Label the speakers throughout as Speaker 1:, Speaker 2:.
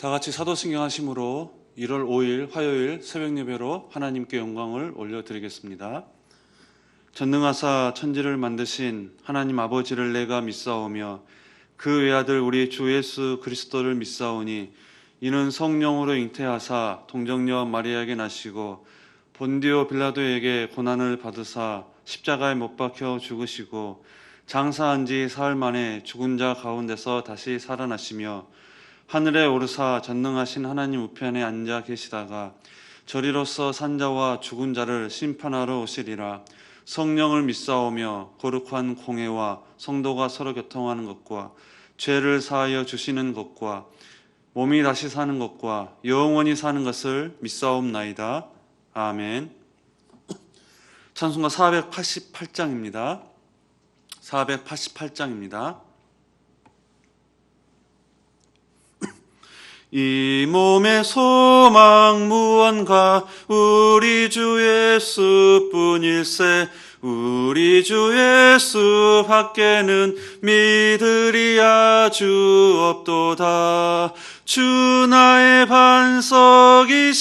Speaker 1: 다 같이 사도신경 하심으로 1월 5일 화요일 새벽 예배로 하나님께 영광을 올려드리겠습니다. 전능하사 천지를 만드신 하나님 아버지를 내가 믿사오며 그 외아들 우리 주 예수 그리스도를 믿사오니 이는 성령으로 잉태하사 동정녀 마리아에게 나시고 본디오 빌라도에게 고난을 받으사 십자가에 못 박혀 죽으시고 장사한 지 사흘 만에 죽은 자 가운데서 다시 살아나시며 하늘에 오르사 전능하신 하나님 우편에 앉아 계시다가 저리로서 산자와 죽은 자를 심판하러 오시리라. 성령을 믿사오며 거룩한 공회와 성도가 서로 교통하는 것과 죄를 사하여 주시는 것과 몸이 다시 사는 것과 영원히 사는 것을 믿사옵나이다. 아멘. 찬송가 488장입니다. 488장입니다. 이 몸의 소망 무언가 우리 주 예수뿐일세. 우리 주 예수 밖에는 믿으리 아주 없도다. 주 나의 반석이시니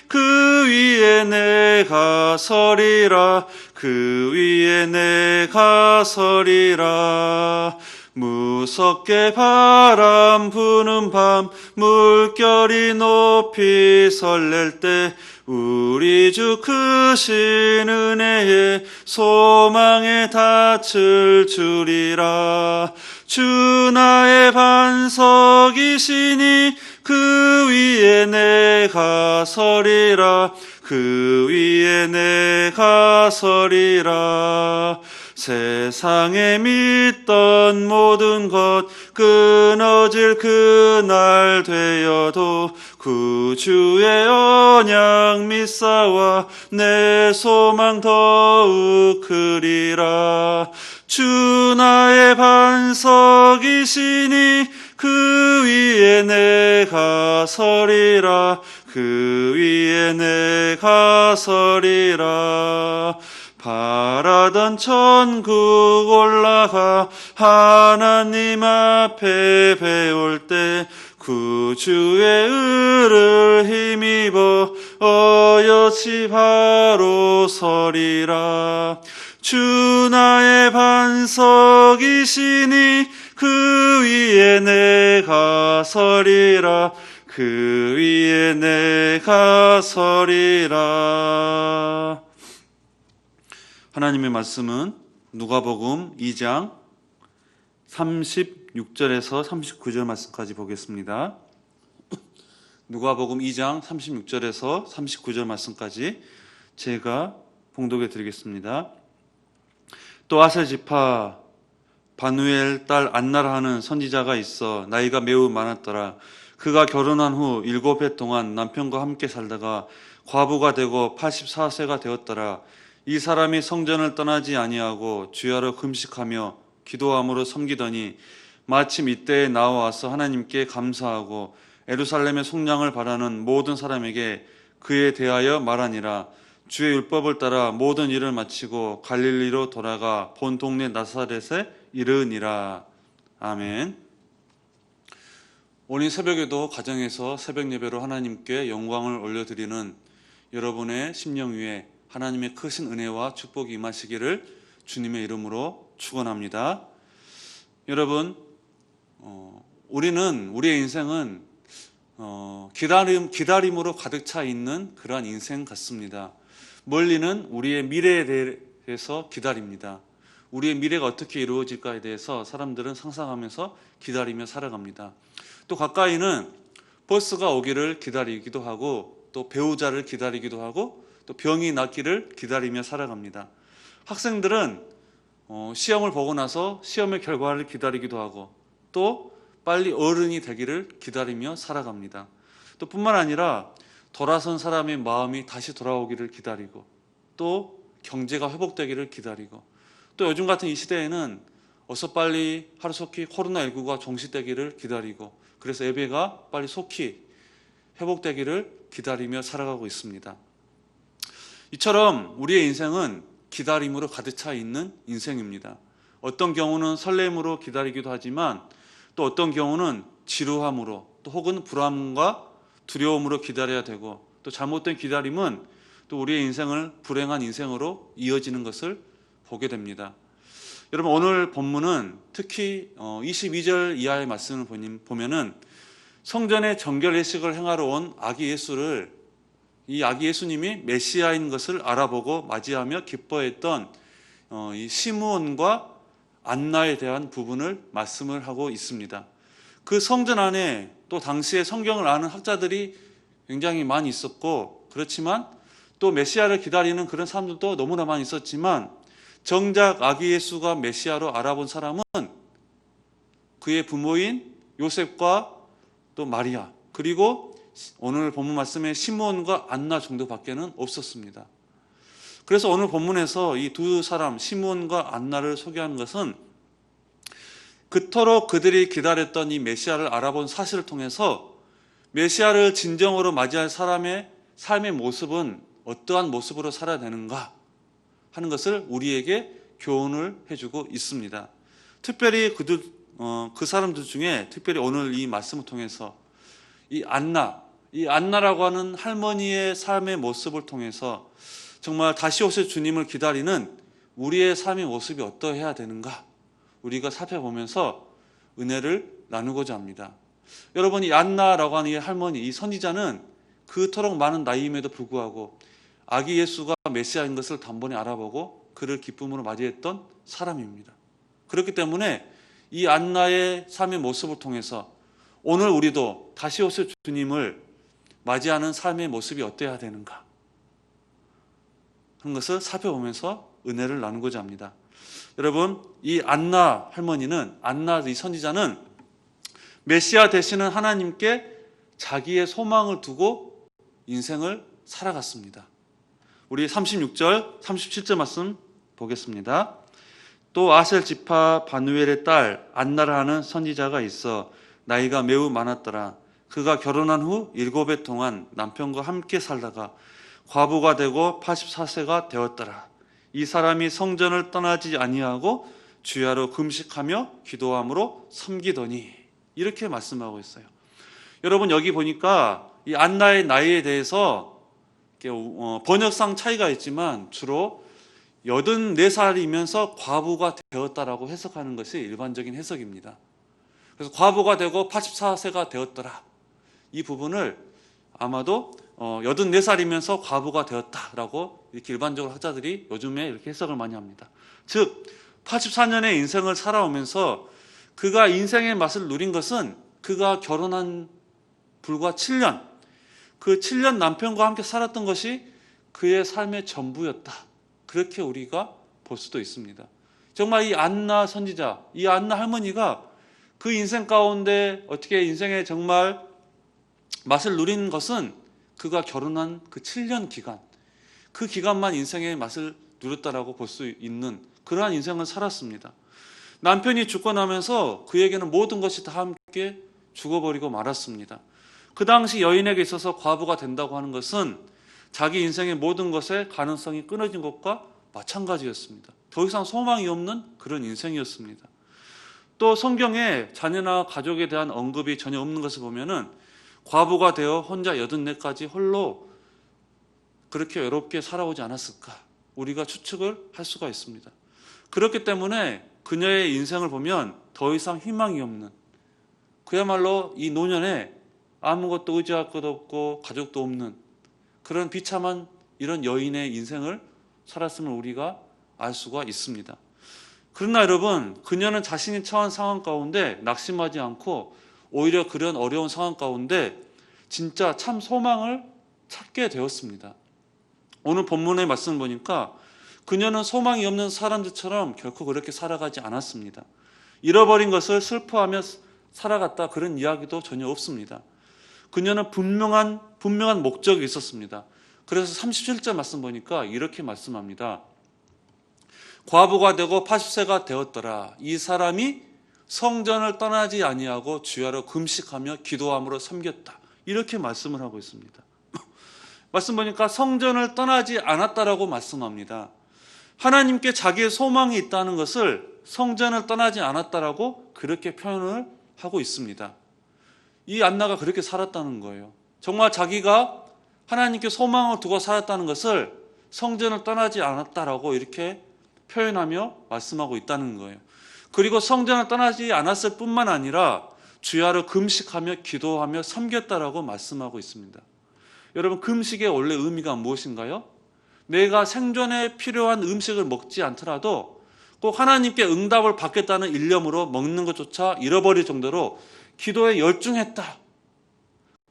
Speaker 1: 그 위에 내가 서리라. 그 위에 내가 서리라. 무섭게 바람 부는 밤 물결이 높이 설렐 때 우리 주 크신 은혜에 소망에 닻을 주리라. 주 나의 반석이시니 그 위에 내가 서리라. 그 위에 내가 서리라. 세상에 믿던 모든 것 끊어질 그날 되어도 구주의 언약 믿사와 내 소망 더욱 크리라. 주 나의 반석이시니 그 위에 내가 서리라. 그 위에 내가 서리라. 바라던 천국 올라가 하나님 앞에 배울 때 구주의 의를 힘입어 어여시 바로 서리라. 주 나의 반석이시니 그 위에 내가 서리라. 그 위에 내가 서리라. 하나님의 말씀은 누가복음 2장 36절에서 39절 말씀까지 보겠습니다. 누가복음 2장 36절에서 39절 말씀까지 제가 봉독해 드리겠습니다. 또 아셀 지파 바누엘 딸 안나라 하는 선지자가 있어 나이가 매우 많았더라. 그가 결혼한 후 7해 동안 남편과 함께 살다가 과부가 되고 84세가 되었더라. 이 사람이 성전을 떠나지 아니하고 주야로 금식하며 기도함으로 섬기더니 마침 이때에 나와서 하나님께 감사하고 예루살렘의 속량을 바라는 모든 사람에게 그에 대하여 말하니라. 주의 율법을 따라 모든 일을 마치고 갈릴리로 돌아가 본 동네 나사렛에 이르니라. 아멘. 오늘 새벽에도 가정에서 새벽 예배로 하나님께 영광을 올려드리는 여러분의 심령 위에 하나님의 크신 은혜와 축복이 임하시기를 주님의 이름으로 축원합니다. 여러분, 우리의 인생은 기다림으로 가득 차 있는 그러한 인생 같습니다. 멀리는 우리의 미래에 대해서 기다립니다. 우리의 미래가 어떻게 이루어질까에 대해서 사람들은 상상하면서 기다리며 살아갑니다. 또 가까이는 버스가 오기를 기다리기도 하고 또 배우자를 기다리기도 하고 또 병이 낫기를 기다리며 살아갑니다. 학생들은 시험을 보고 나서 시험의 결과를 기다리기도 하고 또 빨리 어른이 되기를 기다리며 살아갑니다. 또 뿐만 아니라 돌아선 사람의 마음이 다시 돌아오기를 기다리고 또 경제가 회복되기를 기다리고 또 요즘 같은 이 시대에는 어서 빨리 하루속히 코로나19가 종식되기를 기다리고 그래서 예배가 빨리 속히 회복되기를 기다리며 살아가고 있습니다. 이처럼 우리의 인생은 기다림으로 가득 차 있는 인생입니다. 어떤 경우는 설렘으로 기다리기도 하지만 또 어떤 경우는 지루함으로 또 혹은 불안과 두려움으로 기다려야 되고, 또 잘못된 기다림은 또 우리의 인생을 불행한 인생으로 이어지는 것을 보게 됩니다. 여러분, 오늘 본문은 특히 22절 이하의 말씀을 보면은 성전에 정결 예식을 행하러 온 아기 예수를, 이 아기 예수님이 메시아인 것을 알아보고 맞이하며 기뻐했던 이 시므온과 안나에 대한 부분을 말씀을 하고 있습니다. 그 성전 안에 또 당시에 성경을 아는 학자들이 굉장히 많이 있었고, 그렇지만 또 메시아를 기다리는 그런 사람들도 너무나 많이 있었지만, 정작 아기 예수가 메시아로 알아본 사람은 그의 부모인 요셉과 또 마리아, 그리고 오늘 본문 말씀에 시므온과 안나 정도밖에는 없었습니다. 그래서 오늘 본문에서 이 두 사람 시므온과 안나를 소개하는 것은 그토록 그들이 기다렸던 이 메시아를 알아본 사실을 통해서 메시아를 진정으로 맞이할 사람의 삶의 모습은 어떠한 모습으로 살아야 되는가 하는 것을 우리에게 교훈을 해주고 있습니다. 특별히 그 사람들 중에 특별히 오늘 이 말씀을 통해서 이 안나라고 하는 할머니의 삶의 모습을 통해서 정말 다시 오실 주님을 기다리는 우리의 삶의 모습이 어떠해야 되는가 우리가 살펴보면서 은혜를 나누고자 합니다. 여러분, 이 안나라고 하는 이 할머니, 이 선지자는 그토록 많은 나이임에도 불구하고 아기 예수가 메시아인 것을 단번에 알아보고 그를 기쁨으로 맞이했던 사람입니다. 그렇기 때문에 이 안나의 삶의 모습을 통해서 오늘 우리도 다시 오실 주님을 맞이하는 삶의 모습이 어때야 되는가 하는 것을 살펴보면서 은혜를 나누고자 합니다. 여러분, 이 안나 할머니는, 안나 이 선지자는 메시아 되시는 하나님께 자기의 소망을 두고 인생을 살아갔습니다. 우리 36절, 37절 말씀 보겠습니다. 또 아셀 지파 바누엘의 딸 안나라 하는 선지자가 있어 나이가 매우 많았더라. 그가 결혼한 후 7해 동안 남편과 함께 살다가 과부가 되고 84세가 되었더라. 이 사람이 성전을 떠나지 아니하고 주야로 금식하며 기도함으로 섬기더니, 이렇게 말씀하고 있어요. 여러분, 여기 보니까 이 안나의 나이에 대해서 번역상 차이가 있지만 주로 84살이면서 과부가 되었다라고 해석하는 것이 일반적인 해석입니다. 그래서 과부가 되고 84세가 되었더라, 이 부분을 아마도 84살이면서 과부가 되었다라고 이렇게 일반적으로 학자들이 요즘에 이렇게 해석을 많이 합니다. 즉 84년의 인생을 살아오면서 그가 인생의 맛을 누린 것은 그가 결혼한 불과 7년, 그 7년 남편과 함께 살았던 것이 그의 삶의 전부였다, 그렇게 우리가 볼 수도 있습니다. 정말 이 안나 선지자, 이 안나 할머니가 그 인생 가운데 어떻게 인생의 정말 맛을 누린 것은 그가 결혼한 그 7년 기간, 그 기간만 인생의 맛을 누렸다라고 볼 수 있는 그러한 인생을 살았습니다. 남편이 죽고 나면서 그에게는 모든 것이 다 함께 죽어버리고 말았습니다. 그 당시 여인에게 있어서 과부가 된다고 하는 것은 자기 인생의 모든 것의 가능성이 끊어진 것과 마찬가지였습니다. 더 이상 소망이 없는 그런 인생이었습니다. 또 성경에 자녀나 가족에 대한 언급이 전혀 없는 것을 보면은 과부가 되어 혼자 84까지 홀로 그렇게 외롭게 살아오지 않았을까, 우리가 추측을 할 수가 있습니다. 그렇기 때문에 그녀의 인생을 보면 더 이상 희망이 없는, 그야말로 이 노년에 아무것도 의지할 것도 없고 가족도 없는 그런 비참한 이런 여인의 인생을 살았음을 우리가 알 수가 있습니다. 그러나 여러분, 그녀는 자신이 처한 상황 가운데 낙심하지 않고 오히려 그런 어려운 상황 가운데 진짜 참 소망을 찾게 되었습니다. 오늘 본문의 말씀을 보니까 그녀는 소망이 없는 사람들처럼 결코 그렇게 살아가지 않았습니다. 잃어버린 것을 슬퍼하며 살아갔다, 그런 이야기도 전혀 없습니다. 그녀는 분명한 목적이 있었습니다. 그래서 37절 말씀 보니까 이렇게 말씀합니다. 과부가 되고 80세가 되었더라. 이 사람이 성전을 떠나지 아니하고 주야로 금식하며 기도함으로 섬겼다, 이렇게 말씀을 하고 있습니다. 말씀 보니까 성전을 떠나지 않았다라고 말씀합니다. 하나님께 자기의 소망이 있다는 것을 성전을 떠나지 않았다라고 그렇게 표현을 하고 있습니다. 이 안나가 그렇게 살았다는 거예요. 정말 자기가 하나님께 소망을 두고 살았다는 것을 성전을 떠나지 않았다라고 이렇게 표현하며 말씀하고 있다는 거예요. 그리고 성전을 떠나지 않았을 뿐만 아니라 주야를 금식하며 기도하며 섬겼다라고 말씀하고 있습니다. 여러분, 금식의 원래 의미가 무엇인가요? 내가 생존에 필요한 음식을 먹지 않더라도 꼭 하나님께 응답을 받겠다는 일념으로 먹는 것조차 잃어버릴 정도로 기도에 열중했다.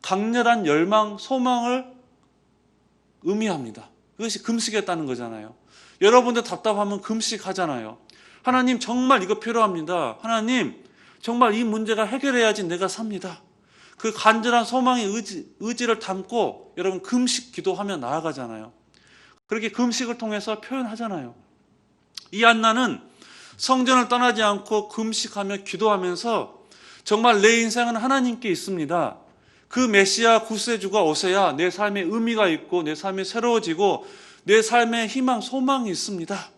Speaker 1: 강렬한 열망, 소망을 의미합니다. 그것이 금식했다는 거잖아요. 여러분들 답답하면 금식하잖아요. 하나님, 정말 이거 필요합니다. 하나님, 정말 이 문제가 해결해야지 내가 삽니다. 그 간절한 소망의 의지를 담고 여러분 금식 기도하며 나아가잖아요. 그렇게 금식을 통해서 표현하잖아요. 이 안나는 성전을 떠나지 않고 금식하며 기도하면서 정말 내 인생은 하나님께 있습니다. 그 메시아 구세주가 오셔야 내 삶에 의미가 있고 내 삶이 새로워지고 내 삶에 희망, 소망이 있습니다.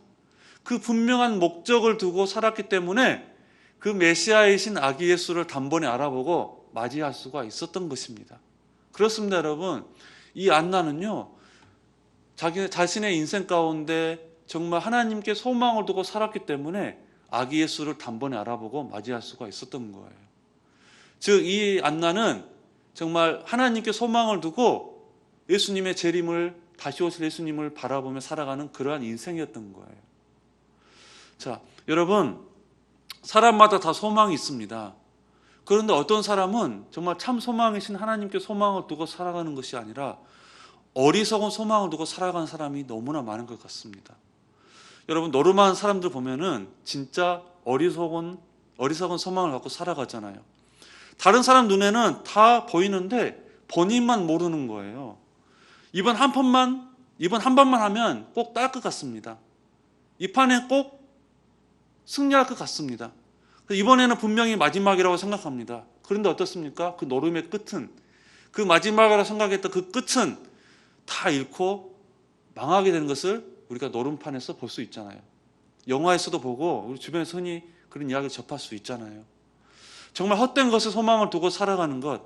Speaker 1: 그 분명한 목적을 두고 살았기 때문에 그 메시아이신 아기 예수를 단번에 알아보고 맞이할 수가 있었던 것입니다. 그렇습니다, 여러분. 이 안나는요, 자기 자신의 인생 가운데 정말 하나님께 소망을 두고 살았기 때문에 아기 예수를 단번에 알아보고 맞이할 수가 있었던 거예요. 즉, 이 안나는 정말 하나님께 소망을 두고 예수님의 재림을, 다시 오실 예수님을 바라보며 살아가는 그러한 인생이었던 거예요. 자, 여러분, 사람마다 다 소망이 있습니다. 그런데 어떤 사람은 정말 참 소망이신 하나님께 소망을 두고 살아가는 것이 아니라 어리석은 소망을 두고 살아가는 사람이 너무나 많은 것 같습니다. 여러분, 노름한 사람들 보면은 진짜 어리석은 소망을 갖고 살아가잖아요. 다른 사람 눈에는 다 보이는데 본인만 모르는 거예요. 이번 한 번만 하면 꼭 딸 것 같습니다. 이 판에 꼭 승리할 것 같습니다. 이번에는 분명히 마지막이라고 생각합니다. 그런데 어떻습니까? 그 노름의 끝은, 그 마지막이라고 생각했던 그 끝은 다 잃고 망하게 되는 것을 우리가 노름판에서 볼 수 있잖아요. 영화에서도 보고 우리 주변에서 흔히 그런 이야기를 접할 수 있잖아요. 정말 헛된 것에 소망을 두고 살아가는 것,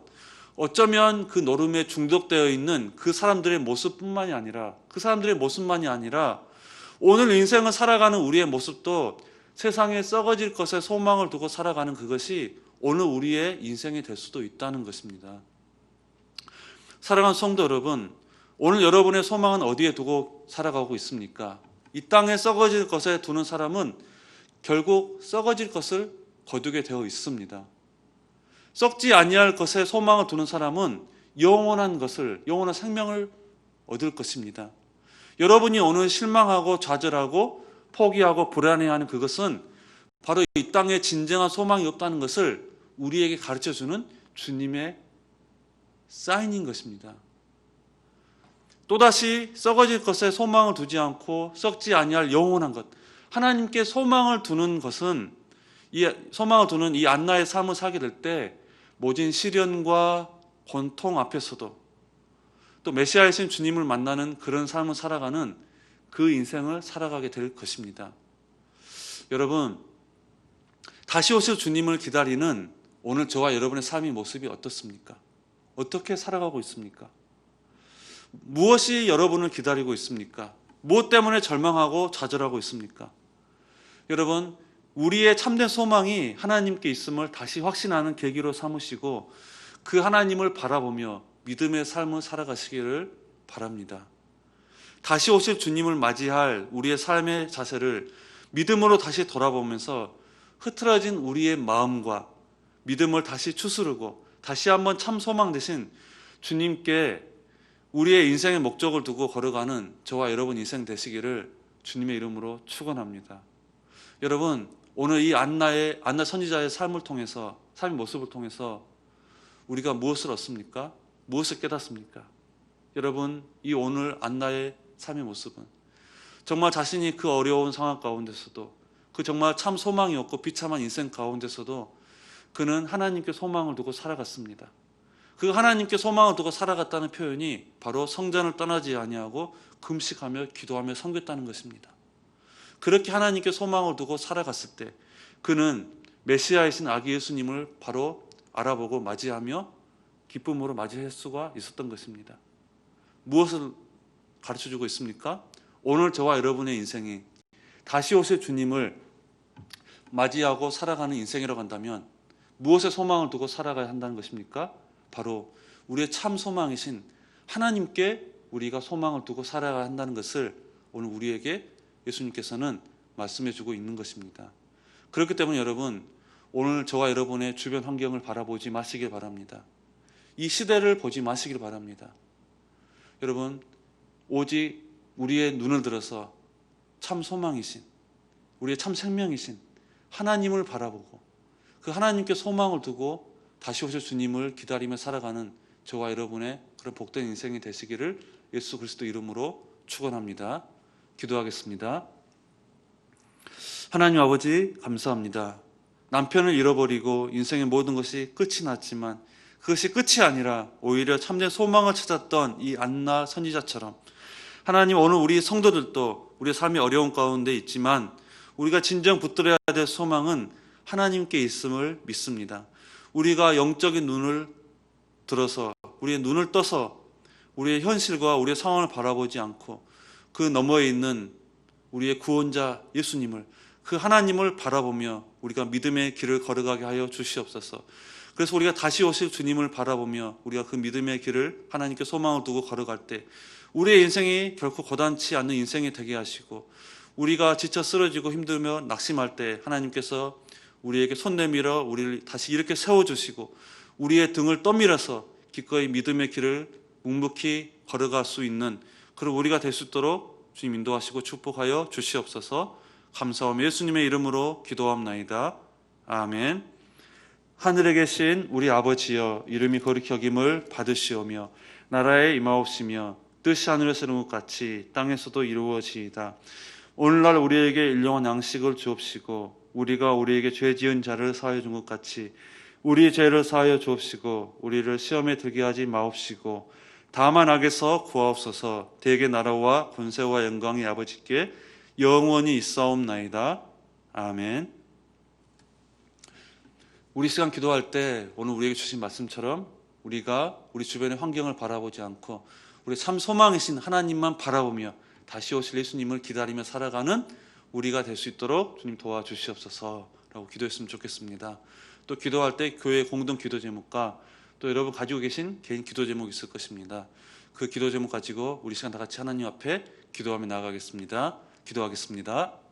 Speaker 1: 어쩌면 그 노름에 중독되어 있는 그 사람들의 모습만이 아니라 오늘 인생을 살아가는 우리의 모습도 세상에 썩어질 것에 소망을 두고 살아가는 그것이 오늘 우리의 인생이 될 수도 있다는 것입니다. 사랑하는 성도 여러분, 오늘 여러분의 소망은 어디에 두고 살아가고 있습니까? 이 땅에 썩어질 것에 두는 사람은 결국 썩어질 것을 거두게 되어 있습니다. 썩지 아니할 것에 소망을 두는 사람은 영원한 생명을 얻을 것입니다. 여러분이 오늘 실망하고 좌절하고 포기하고 불안해하는 그것은 바로 이 땅에 진정한 소망이 없다는 것을 우리에게 가르쳐주는 주님의 사인인 것입니다. 또다시 썩어질 것에 소망을 두지 않고 썩지 아니할 영원한 것, 하나님께 소망을 두는 것은 소망을 두는 이 안나의 삶을 살게 될 때 모진 시련과 고통 앞에서도 또 메시아이신 주님을 만나는 그런 삶을 살아가는 그 인생을 살아가게 될 것입니다. 여러분, 다시 오실 주님을 기다리는 오늘 저와 여러분의 삶의 모습이 어떻습니까? 어떻게 살아가고 있습니까? 무엇이 여러분을 기다리고 있습니까? 무엇 때문에 절망하고 좌절하고 있습니까? 여러분, 우리의 참된 소망이 하나님께 있음을 다시 확신하는 계기로 삼으시고 그 하나님을 바라보며 믿음의 삶을 살아가시기를 바랍니다. 다시 오실 주님을 맞이할 우리의 삶의 자세를 믿음으로 다시 돌아보면서 흐트러진 우리의 마음과 믿음을 다시 추스르고 다시 한번 참 소망 되신 주님께 우리의 인생의 목적을 두고 걸어가는 저와 여러분 인생 되시기를 주님의 이름으로 축원합니다. 여러분, 오늘 이 안나 선지자의 삶의 모습을 통해서 우리가 무엇을 얻습니까? 무엇을 깨닫습니까? 여러분, 이 오늘 안나의 삶의 모습은 정말 자신이 그 어려운 상황 가운데서도 그 정말 참 소망이 없고 비참한 인생 가운데서도 그는 하나님께 소망을 두고 살아갔습니다. 그 하나님께 소망을 두고 살아갔다는 표현이 바로 성전을 떠나지 아니하고 금식하며 기도하며 섬겼다는 것입니다. 그렇게 하나님께 소망을 두고 살아갔을 때 그는 메시아이신 아기 예수님을 바로 알아보고 맞이하며 기쁨으로 맞이할 수가 있었던 것입니다. 무엇을 가르쳐주고 있습니까? 오늘 저와 여러분의 인생이 다시 오실 주님을 맞이하고 살아가는 인생이라고 한다면 무엇에 소망을 두고 살아가야 한다는 것입니까? 바로 우리의 참 소망이신 하나님께 우리가 소망을 두고 살아가야 한다는 것을 오늘 우리에게 예수님께서는 말씀해 주고 있는 것입니다. 그렇기 때문에 여러분, 오늘 저와 여러분의 주변 환경을 바라보지 마시길 바랍니다. 이 시대를 보지 마시길 바랍니다. 여러분, 오직 우리의 눈을 들어서 참 소망이신, 우리의 참 생명이신 하나님을 바라보고 그 하나님께 소망을 두고 다시 오실 주님을 기다리며 살아가는 저와 여러분의 그런 복된 인생이 되시기를 예수 그리스도 이름으로 축원합니다. 기도하겠습니다. 하나님 아버지, 감사합니다. 남편을 잃어버리고 인생의 모든 것이 끝이 났지만 그것이 끝이 아니라 오히려 참된 소망을 찾았던 이 안나 선지자처럼 하나님, 오늘 우리 성도들도 우리의 삶이 어려운 가운데 있지만 우리가 진정 붙들어야 될 소망은 하나님께 있음을 믿습니다. 우리가 영적인 눈을 들어서 우리의 눈을 떠서 우리의 현실과 우리의 상황을 바라보지 않고 그 너머에 있는 우리의 구원자 예수님을, 그 하나님을 바라보며 우리가 믿음의 길을 걸어가게 하여 주시옵소서. 그래서 우리가 다시 오실 주님을 바라보며 우리가 그 믿음의 길을 하나님께 소망을 두고 걸어갈 때 우리의 인생이 결코 고단치 않는 인생이 되게 하시고, 우리가 지쳐 쓰러지고 힘들며 낙심할 때 하나님께서 우리에게 손 내밀어 우리를 다시 이렇게 세워주시고 우리의 등을 떠밀어서 기꺼이 믿음의 길을 묵묵히 걸어갈 수 있는 그런 우리가 될 수 있도록 주님 인도하시고 축복하여 주시옵소서. 감사하며 예수님의 이름으로 기도합나이다. 아멘. 하늘에 계신 우리 아버지여, 이름이 거룩히 여김을 받으시오며 나라에 임하옵시며 뜻이 하늘에서 이룬 것 같이 땅에서도 이루어지이다. 오늘날 우리에게 일용할 양식을 주옵시고 우리가 우리에게 죄 지은 자를 사하여 준 것 같이 우리 죄를 사하여 주옵시고 우리를 시험에 들게 하지 마옵시고 다만 악에서 구하옵소서. 대개 나라와 권세와 영광이 아버지께 영원히 있사옵나이다. 아멘. 우리 시간 기도할 때 오늘 우리에게 주신 말씀처럼 우리가 우리 주변의 환경을 바라보지 않고 우리 참 소망이신 하나님만 바라보며 다시 오실 예수님을 기다리며 살아가는 우리가 될 수 있도록 주님 도와주시옵소서라고 기도했으면 좋겠습니다. 또 기도할 때 교회 공동 기도 제목과 또 여러분 가지고 계신 개인 기도 제목이 있을 것입니다. 그 기도 제목 가지고 우리 시간 다 같이 하나님 앞에 기도하며 나아가겠습니다. 기도하겠습니다.